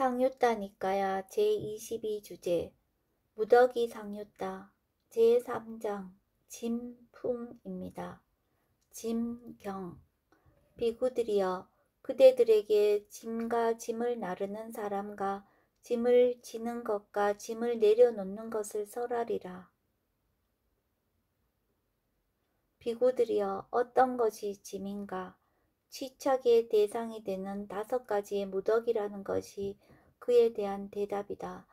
상유따니까야 제22주제 무더기 상유따 제3장 짐풍입니다. 짐경 비구들이여 그대들에게 짐과 짐을 나르는 사람과 짐을 지는 것과 짐을 내려놓는 것을 설하리라. 비구들이여 어떤 것이 짐인가? 취착의 대상이 되는 5가지의 무더기라는 것이 그에 대한 대답이다.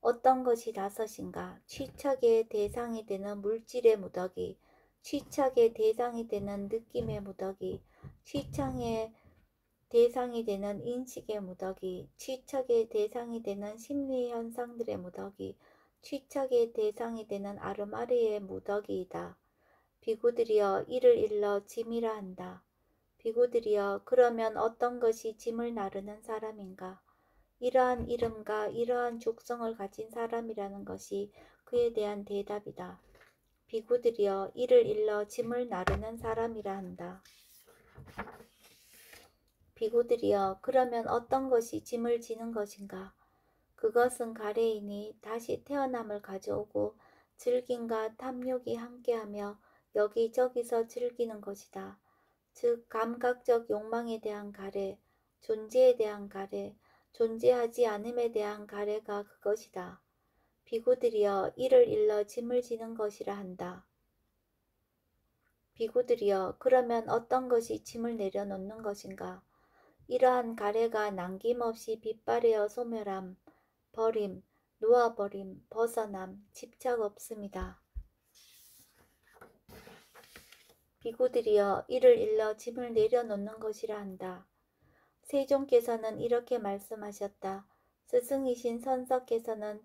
어떤 것이 5인가? 취착의 대상이 되는 물질의 무더기, 취착의 대상이 되는 느낌의 무더기, 취착의 대상이 되는 인식의 무더기, 취착의 대상이 되는 심리 현상들의 무더기, 취착의 대상이 되는 아르마리의 무더기이다. 비구들이여 이를 일러 짐이라 한다. 비구들이여 그러면 어떤 것이 짐을 나르는 사람인가? 이러한 이름과 이러한 족성을 가진 사람이라는 것이 그에 대한 대답이다. 비구들이여 이를 일러 짐을 나르는 사람이라 한다. 비구들이여 그러면 어떤 것이 짐을 지는 것인가? 그것은 가래이니 다시 태어남을 가져오고 즐김과 탐욕이 함께하며 여기저기서 즐기는 것이다. 즉 감각적 욕망에 대한 가래, 존재에 대한 가래, 존재하지 않음에 대한 가래가 그것이다. 비구들이여 이를 일러 짐을 지는 것이라 한다. 비구들이여 그러면 어떤 것이 짐을 내려놓는 것인가? 이러한 가래가 남김없이 빛바래어 소멸함, 버림, 놓아버림, 벗어남, 집착 없음이다. 비구들이여 이를 일러 짐을 내려놓는 것이라 한다. 세종께서는 이렇게 말씀하셨다. 스승이신 선석께서는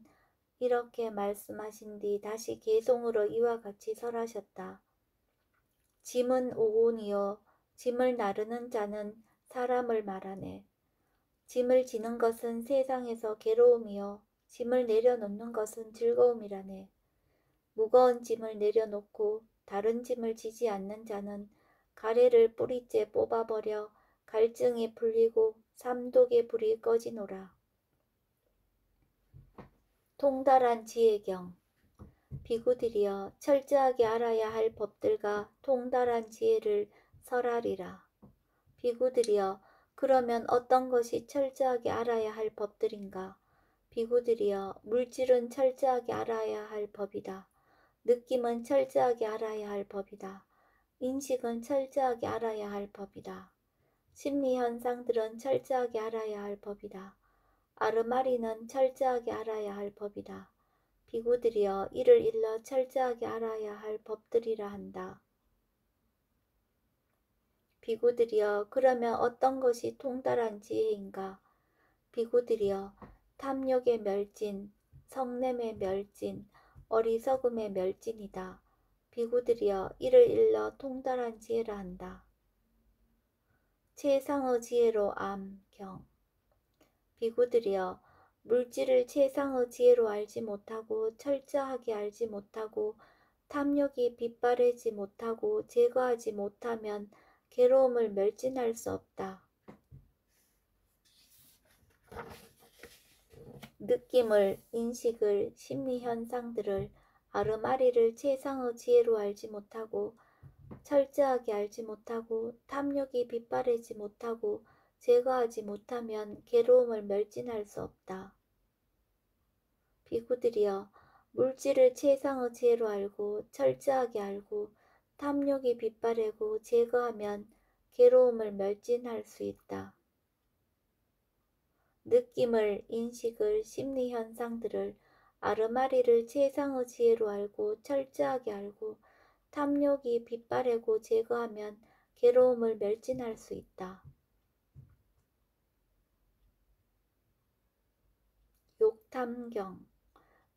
이렇게 말씀하신 뒤 다시 개송으로 이와 같이 설하셨다. 짐은 오온이요 짐을 나르는 자는 사람을 말하네. 짐을 지는 것은 세상에서 괴로움이요 짐을 내려놓는 것은 즐거움이라네. 무거운 짐을 내려놓고 다른 짐을 지지 않는 자는 가래를 뿌리째 뽑아버려 갈증이 풀리고 삼독의 불이 꺼지노라. 통달한 지혜경 비구들이여 철저하게 알아야 할 법들과 통달한 지혜를 설하리라. 비구들이여 그러면 어떤 것이 철저하게 알아야 할 법들인가? 비구들이여 물질은 철저하게 알아야 할 법이다. 느낌은 철저하게 알아야 할 법이다. 인식은 철저하게 알아야 할 법이다. 심리 현상들은 철저하게 알아야 할 법이다. 아르마리는 철저하게 알아야 할 법이다. 비구들이여 이를 일러 철저하게 알아야 할 법들이라 한다. 비구들이여 그러면 어떤 것이 통달한 지혜인가? 비구들이여 탐욕의 멸진, 성냄의 멸진, 어리석음의 멸진이다. 비구들이여 이를 일러 통달한 지혜라 한다. 최상의 지혜로 암경 비구들이여 물질을 최상의 지혜로 알지 못하고 철저하게 알지 못하고 탐욕이 빛바래지 못하고 제거하지 못하면 괴로움을 멸진할 수 없다. 느낌을, 인식을, 심리현상들을, 아르마리를 최상의 지혜로 알지 못하고 철저하게 알지 못하고 탐욕이 빛바래지 못하고 제거하지 못하면 괴로움을 멸진할 수 없다. 비구들이여 물질을 최상의 지혜로 알고 철저하게 알고 탐욕이 빛바래고 제거하면 괴로움을 멸진할 수 있다. 느낌을, 인식을, 심리현상들을, 아르마리를 최상의 지혜로 알고 철저하게 알고 탐욕이 빛바래고 제거하면 괴로움을 멸진할 수 있다. 욕탐경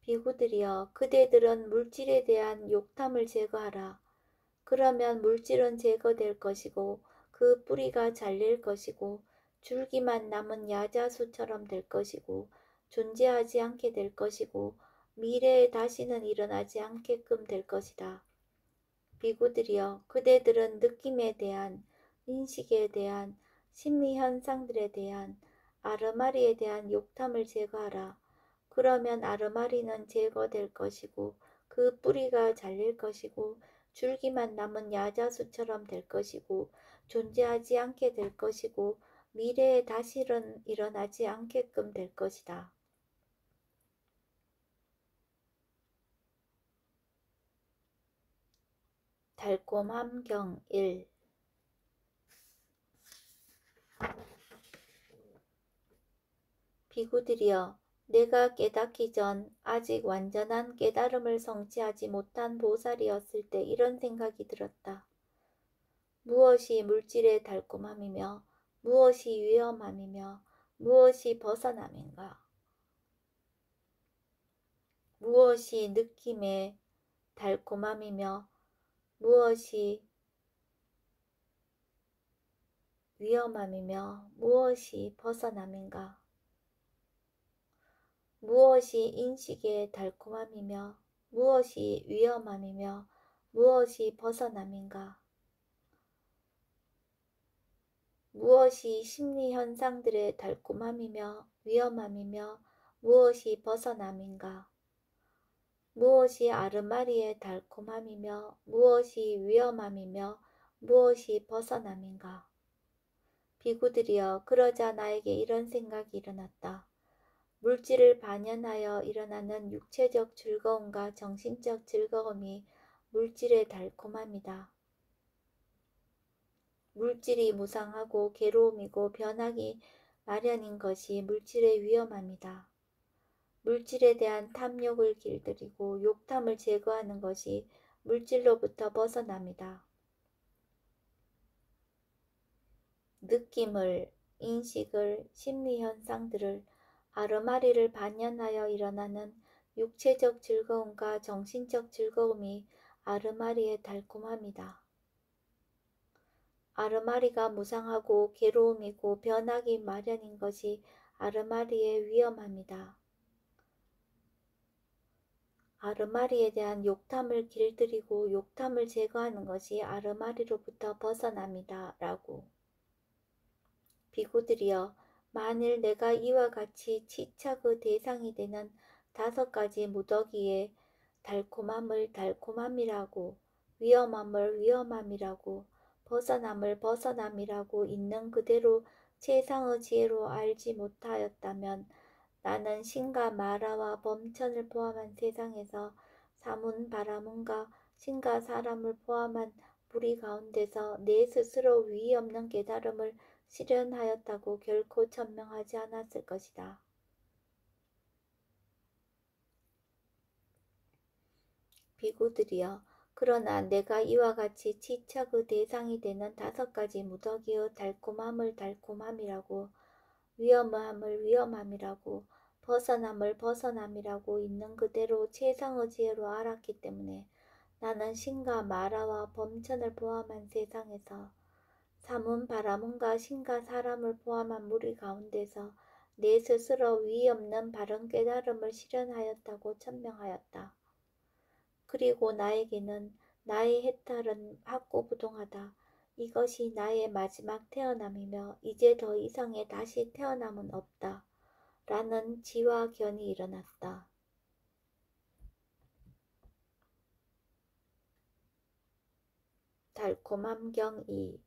비구들이여 그대들은 물질에 대한 욕탐을 제거하라. 그러면 물질은 제거될 것이고 그 뿌리가 잘릴 것이고 줄기만 남은 야자수처럼 될 것이고 존재하지 않게 될 것이고 미래에 다시는 일어나지 않게끔 될 것이다. 비구들이여 그대들은 느낌에 대한, 인식에 대한, 심리현상들에 대한, 아르마리에 대한 욕탐을 제거하라. 그러면 아르마리는 제거될 것이고 그 뿌리가 잘릴 것이고 줄기만 남은 야자수처럼 될 것이고 존재하지 않게 될 것이고 미래에 다시는 일어나지 않게끔 될 것이다. 달콤함 경 1. 비구들이여, 내가 깨닫기 전 아직 완전한 깨달음을 성취하지 못한 보살이었을 때 이런 생각이 들었다. 무엇이 물질의 달콤함이며 무엇이 위험함이며 무엇이 벗어남인가? 무엇이 느낌의 달콤함이며 무엇이 위험함이며 무엇이 벗어남인가? 무엇이 인식의 달콤함이며 무엇이 위험함이며 무엇이 벗어남인가? 무엇이 심리현상들의 달콤함이며 위험함이며 무엇이 벗어남인가? 무엇이 아르마리의 달콤함이며 무엇이 위험함이며 무엇이 벗어남인가? 비구들이여, 그러자 나에게 이런 생각이 일어났다. 물질을 반연하여 일어나는 육체적 즐거움과 정신적 즐거움이 물질의 달콤함이다. 물질이 무상하고 괴로움이고 변하기 마련인 것이 물질의 위험함이다. 물질에 대한 탐욕을 길들이고 욕탐을 제거하는 것이 물질로부터 벗어남이다. 느낌을, 인식을, 심리현상들을, 아르마리를 반연하여 일어나는 육체적 즐거움과 정신적 즐거움이 아르마리의 달콤함이다. 아르마리가 무상하고 괴로움이고 변하기 마련인 것이 아르마리의 위험함이다. 아르마리에 대한 욕탐을 길들이고 욕탐을 제거하는 것이 아르마리로부터 벗어남이다. 라고. 비구들이여, 만일 내가 이와 같이 치착의 대상이 되는 5가지 무더기에 달콤함을 달콤함이라고, 위험함을 위험함이라고, 벗어남을 벗어남이라고 있는 그대로 최상의 지혜로 알지 못하였다면 나는 신과 마라와 범천을 포함한 세상에서 사문 바라문과 신과 사람을 포함한 무리 가운데서 내 스스로 위의 없는 깨달음을 실현하였다고 결코 천명하지 않았을 것이다. 비구들이여, 그러나 내가 이와 같이 치착의 대상이 되는 5가지 무더기의 달콤함을 달콤함이라고, 위험함을 위험함이라고, 벗어남을 벗어남이라고 있는 그대로 최상의 지혜로 알았기 때문에 나는 신과 마라와 범천을 포함한 세상에서 사문 바라문과 신과 사람을 포함한 무리 가운데서 내 스스로 위의 없는 바른 깨달음을 실현하였다고 천명하였다. 그리고 나에게는 나의 해탈은 확고부동하다. 이것이 나의 마지막 태어남이며 이제 더 이상의 다시 태어남은 없다. 라는 지화견이 일어났다. 달콤함 경 2.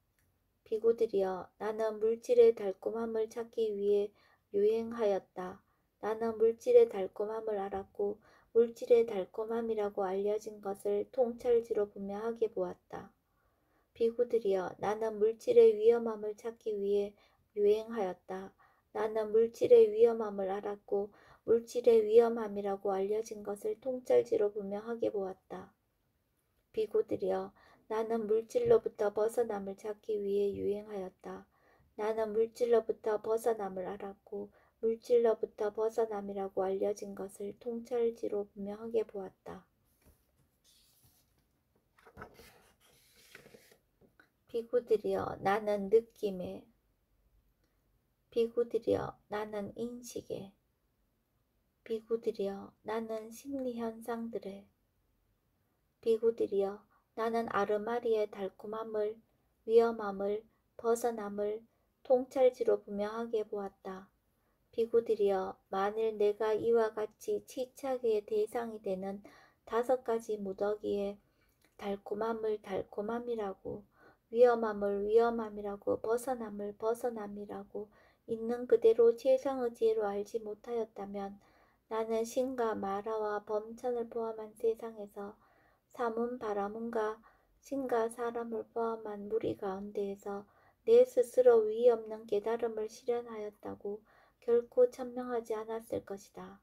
비구들이여, 나는 물질의 달콤함을 찾기 위해 유행하였다. 나는 물질의 달콤함을 알았고 물질의 달콤함이라고 알려진 것을 통찰지로 분명하게 보았다. 비구들이여, 나는 물질의 위험함을 찾기 위해 유행하였다. 나는 물질의 위험함을 알았고 물질의 위험함이라고 알려진 것을 통찰지로 분명하게 보았다. 비구들이여, 나는 물질로부터 벗어남을 찾기 위해 유행하였다. 나는 물질로부터 벗어남을 알았고 물질로부터 벗어남이라고 알려진 것을 통찰지로 분명하게 보았다. 비구들이여, 나는 느낌에, 비구들이여, 나는 인식에, 비구들이여, 나는 심리현상들에, 비구들이여, 나는 아르마리의 달콤함을, 위험함을, 벗어남을 통찰지로 분명하게 보았다. 비구들이여, 만일 내가 이와 같이 치착의 대상이 되는 5가지 무더기에 달콤함을 달콤함이라고, 위험함을 위험함이라고, 벗어남을 벗어남이라고 있는 그대로 최상의 지혜로 알지 못하였다면 나는 신과 마라와 범천을 포함한 세상에서 사문 바라문과 신과 사람을 포함한 무리 가운데에서 내 스스로 위이 없는 깨달음을 실현하였다고 결코 천명하지 않았을 것이다.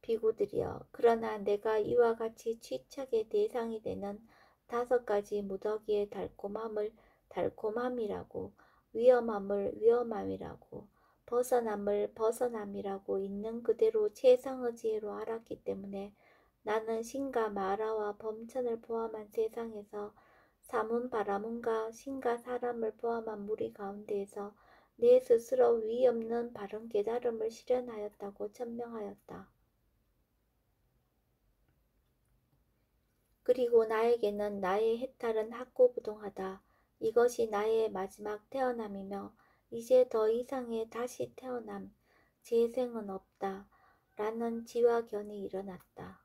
비구들이여, 그러나 내가 이와 같이 취착의 대상이 되는 5가지 무더기의 달콤함을 달콤함이라고, 위험함을 위험함이라고, 벗어남을 벗어남이라고 있는 그대로 최상의 지혜로 알았기 때문에 나는 신과 마라와 범천을 포함한 세상에서 사문 바라문과 신과 사람을 포함한 무리 가운데에서 내 스스로 위이 없는 바른 깨달음을 실현하였다고 천명하였다. 그리고 나에게는 나의 해탈은 학고부동하다. 이것이 나의 마지막 태어남이며 이제 더 이상의 다시 태어남, 재생은 없다. 라는 지화견이 일어났다.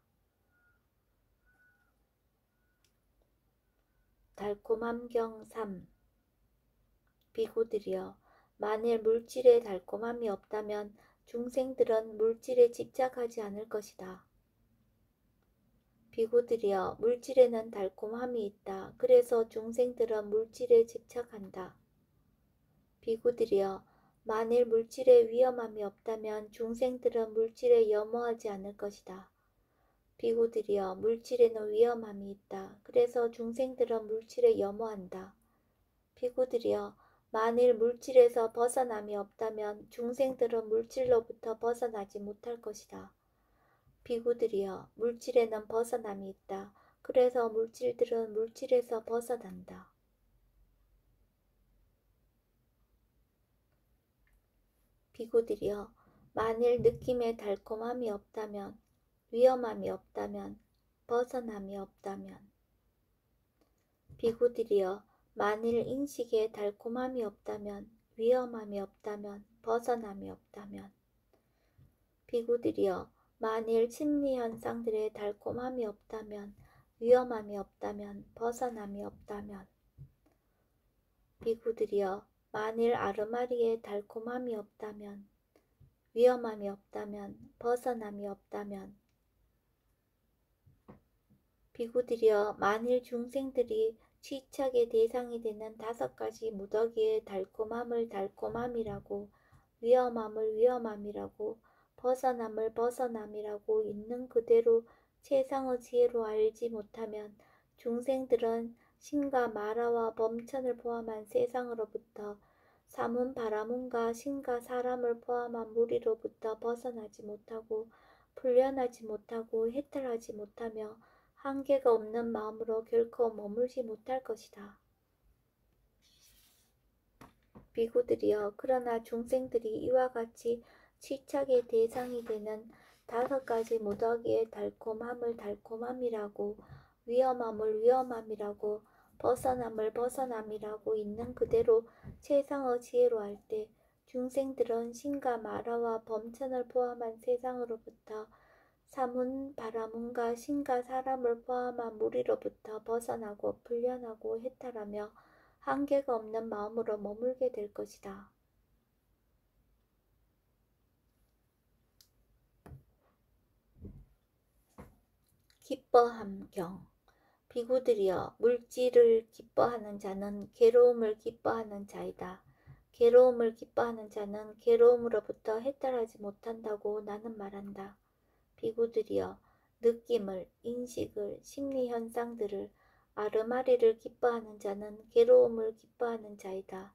달콤함경 3. 비구들이여, 만일 물질에 달콤함이 없다면 중생들은 물질에 집착하지 않을 것이다. 비구들이여, 물질에는 달콤함이 있다. 그래서 중생들은 물질에 집착한다. 비구들이여, 만일 물질에 위험함이 없다면 중생들은 물질에 염호하지 않을 것이다. 비구들이여, 물질에는 위험함이 있다. 그래서 중생들은 물질에 염호한다. 비구들이여, 만일 물질에서 벗어남이 없다면 중생들은 물질로부터 벗어나지 못할 것이다. 비구들이여, 물질에는 벗어남이 있다. 그래서 물질들은 물질에서 벗어난다. 비구들이여, 만일 느낌에 달콤함이 없다면, 위험함이 없다면, 벗어남이 없다면. 비구들이여, 만일 인식에 달콤함이 없다면, 위험함이 없다면, 벗어남이 없다면. 비구들이여, 만일 심리현상들의 달콤함이 없다면, 위험함이 없다면, 벗어남이 없다면. 비구들이여, 만일 아르마리의 달콤함이 없다면, 위험함이 없다면, 벗어남이 없다면. 비구들이여, 만일 중생들이 취착의 대상이 되는 5가지 무더기의 달콤함을 달콤함이라고, 위험함을 위험함이라고, 벗어남을 벗어남이라고 있는 그대로 최상의 지혜로 알지 못하면 중생들은 신과 마라와 범천을 포함한 세상으로부터 사문 바라문과 신과 사람을 포함한 무리로부터 벗어나지 못하고 풀려나지 못하고 해탈하지 못하며 한계가 없는 마음으로 결코 머물지 못할 것이다. 비구들이여, 그러나 중생들이 이와 같이 취착의 대상이 되는 5가지 무더기의 달콤함을 달콤함이라고, 위험함을 위험함이라고, 벗어남을 벗어남이라고 있는 그대로 최상의 지혜로 할 때 중생들은 신과 마라와 범천을 포함한 세상으로부터 사문 바라문과 신과 사람을 포함한 무리로부터 벗어나고 풀려나고 해탈하며 한계가 없는 마음으로 머물게 될 것이다. 기뻐함경. 비구들이여, 물질을 기뻐하는 자는 괴로움을 기뻐하는 자이다. 괴로움을 기뻐하는 자는 괴로움으로부터 해탈하지 못한다고 나는 말한다. 비구들이여, 느낌을, 인식을, 심리현상들을, 아르마리를 기뻐하는 자는 괴로움을 기뻐하는 자이다.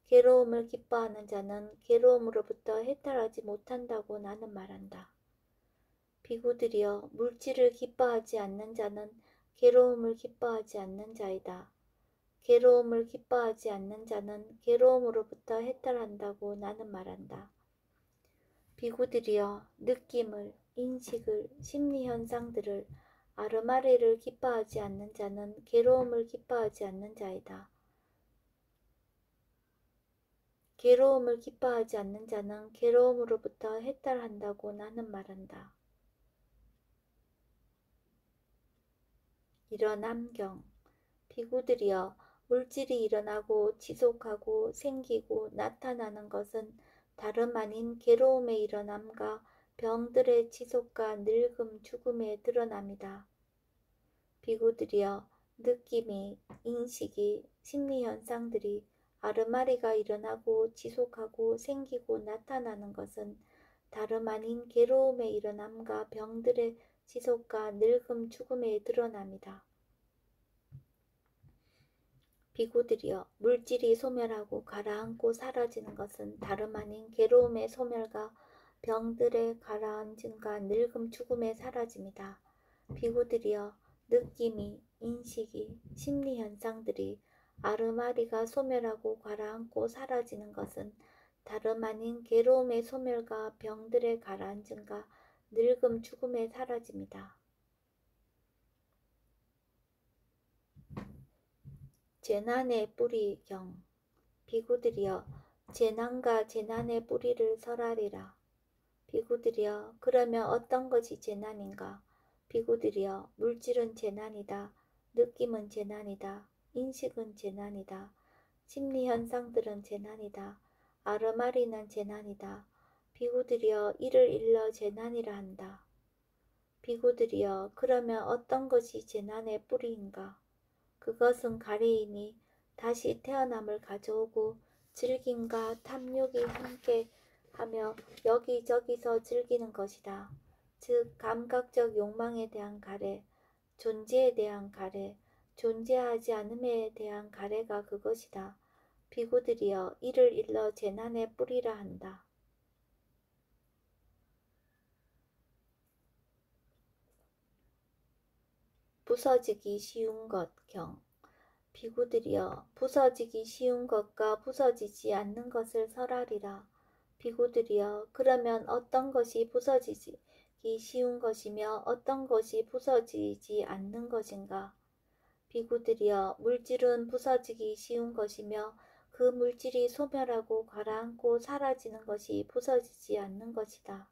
괴로움을 기뻐하는 자는 괴로움으로부터 해탈하지 못한다고 나는 말한다. 비구들이여, 물질을 기뻐하지 않는 자는 괴로움을 기뻐하지 않는 자이다. 괴로움을 기뻐하지 않는 자는 괴로움으로부터 해탈한다고 나는 말한다. 비구들이여, 느낌을, 인식을, 심리현상들을, 아르마리를 기뻐하지 않는 자는 괴로움을 기뻐하지 않는 자이다. 괴로움을 기뻐하지 않는 자는 괴로움으로부터 해탈한다고 나는 말한다. 일어남경. 비구들이여, 물질이 일어나고 지속하고 생기고 나타나는 것은 다름 아닌 괴로움의 일어남과 병들의 지속과 늙음 죽음의 드러남이다. 비구들이여, 느낌이, 인식이, 심리현상들이 아르마리가 일어나고 지속하고 생기고 나타나는 것은 다름 아닌 괴로움의 일어남과 병들의 지속과 늙음 죽음의 드러남이다. 비구들이여, 물질이 소멸하고 가라앉고 사라지는 것은 다름 아닌 괴로움의 소멸과 병들의 가라앉음과 늙음 죽음의 사라짐이다. 비구들이여, 느낌이, 인식이, 심리현상들이 아르마리가 소멸하고 가라앉고 사라지는 것은 다름 아닌 괴로움의 소멸과 병들의 가라앉음과 늙음 죽음의 사라짐이다. 재난의 뿌리경. 비구들이여, 재난과 재난의 뿌리를 설하리라. 비구들이여, 그러면 어떤 것이 재난인가? 비구들이여, 물질은 재난이다. 느낌은 재난이다. 인식은 재난이다. 심리현상들은 재난이다. 아르마리는 재난이다. 비구들이여, 이를 일러 재난이라 한다. 비구들이여, 그러면 어떤 것이 재난의 뿌리인가? 그것은 가래이니 다시 태어남을 가져오고 즐김과 탐욕이 함께 하며 여기저기서 즐기는 것이다. 즉 감각적 욕망에 대한 가래, 존재에 대한 가래, 존재하지 않음에 대한 가래가 그것이다. 비구들이여, 이를 일러 재난의 뿌리라 한다. 부서지기 쉬운 것경. 비구들이여, 부서지기 쉬운 것과 부서지지 않는 것을 설하리라. 비구들이여, 그러면 어떤 것이 부서지기 쉬운 것이며 어떤 것이 부서지지 않는 것인가? 비구들이여, 물질은 부서지기 쉬운 것이며 그 물질이 소멸하고 가라앉고 사라지는 것이 부서지지 않는 것이다.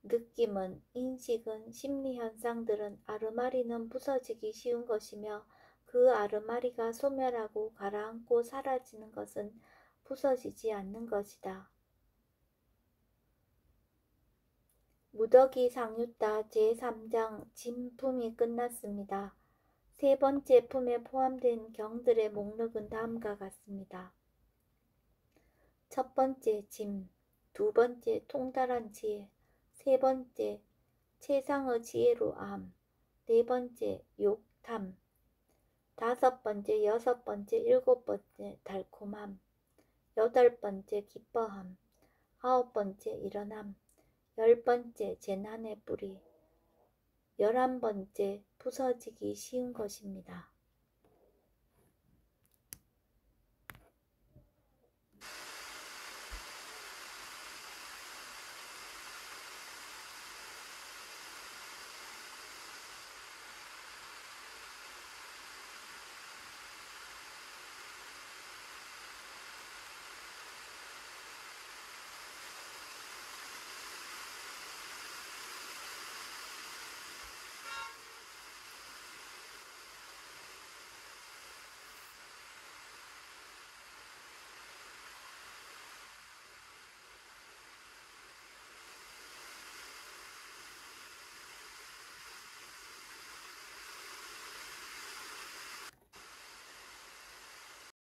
느낌은, 인식은, 심리현상들은 아르마리는 부서지기 쉬운 것이며 그 아르마리가 소멸하고 가라앉고 사라지는 것은 부서지지 않는 것이다. 무더기 상유타 제3장 진품이 끝났습니다. 세 번째 품에 포함된 경들의 목록은 다음과 같습니다. 첫 번째 짐, 두 번째 통달한 지혜, 세 번째 최상의 지혜로 암, 네 번째 욕탐, 다섯 번째, 여섯 번째, 일곱 번째 달콤함, 여덟 번째 기뻐함, 아홉 번째 일어남, 열 번째 재난의 뿌리, 11번째 부서지기 쉬운 것입니다.